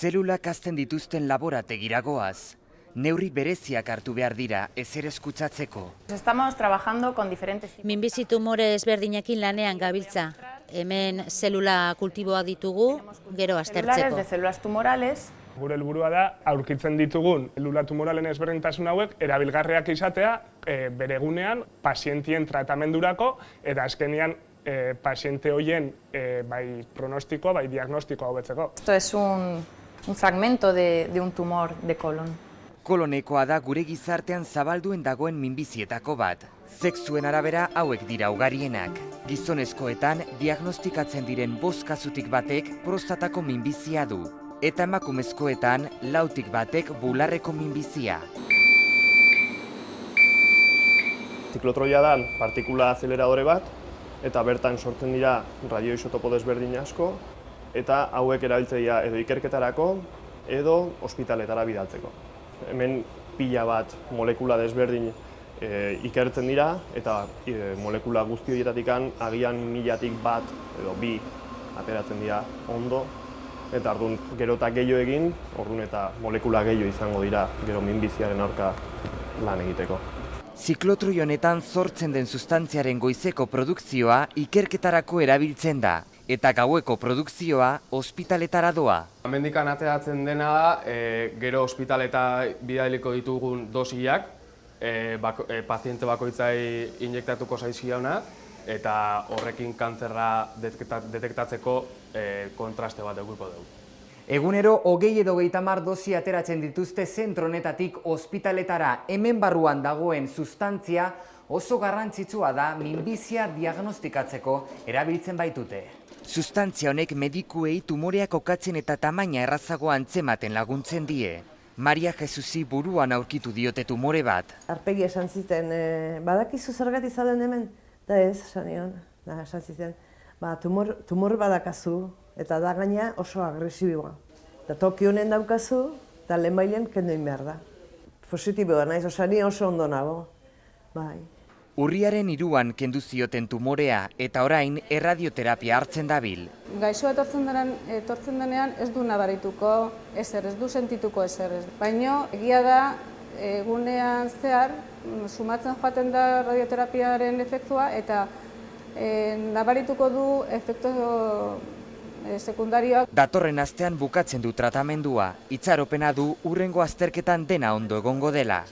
Zelulak hazten dituzten laborategira goaz. Neurri bereziak hartu behar dira ezer eskutsatzeko. Estamos trabajando con diferentes tipos. Minbizi tumore ezberdinekin lanean gabiltza. Hemen zelula kultiboak ditugu, gero Celulares aztertzeko. de células tumorales. Gure helburua da aurkitzen ditugun zelula tumoralen ezberdintasun hauek erabilgarriak izatea bere egunean pazientien tratamendurako eta azkenean paziente horien bai pronostikoa, bai diagnostikoa hobetzeko. Esto es un fragmento de un tumor de colon. Kolonekoa da gure gizartean zabalduen dagoen minbizietako bat. Sexuen arabera hauek dira ugarienak. Gizonezkoetan diagnostikatzen diren 5 kasutik batek prostatako minbizia du. Eta emakumezkoetan 4tik batek bularreko minbizia. Ziklotroia da partikula azeleradore bat, eta bertan sortzen dira radioisotopo desberdin asko, eta hauek erabiltzea edo ikerketarako edo ospitaletara bidaltzeko. Hemen pila bat molekula desberdin ikertzen dira, eta molekula guzti horietatik agian 1000tik bat edo 2 ateratzen dira ondo, eta orduan gero eta gehiago egin, orduan eta molekula gehiago izango dira gero minbiziaren aurka lan egiteko. Ziklotroi honetan sortzen den sustantziaren goizeko produkzioa ikerketarako erabiltzen da, eta gaueko produkzioa ospitaletara doa. Hemendikan ateratzen dena da, gero ospitaleta bidaliko ditugun dosiak, paziente bakoitzai injektatuko zaizkiona, eta horrekin kantzerra detektatzeko kontraste bat edukiko dugu. Egunero 20 edo 30 dosi ateratzen dituzte zentro honetatik ospitaletara. Hemen barruan dagoen sustantzia oso garrantzitsua da minbizia diagnostikatzeko erabiltzen baitute. Sustantzia honek medikuei tumoreak kokatzen eta tamaina errazago antzematen laguntzen die. Maria Jesusi buruan aurkitu diote tumore bat. Arpegi esan ziten, badakizu zergatik zauden hemen? Da ez, esan nion, esan ziten, tumor badakazu eta da gaina oso agresiboa. Eta toki honen daukazu, eta lehenbailen kenduin behar da. Positiboa naiz, osani oso ondo nago. Bai. Urriaren 3an kendu zioten tumorea eta orain erradioterapia hartzen dabil. Gaixoa etortzen denean ez du nabarituko ezer, ez du sentituko ezer. Baina egia da egunean zehar sumatzen joaten da radioterapiaren efektua eta nabarituko du efektu sekundarioak. Datorren astean bukatzen du tratamendua. Itxaropena du hurrengo azterketan dena ondo egongo dela.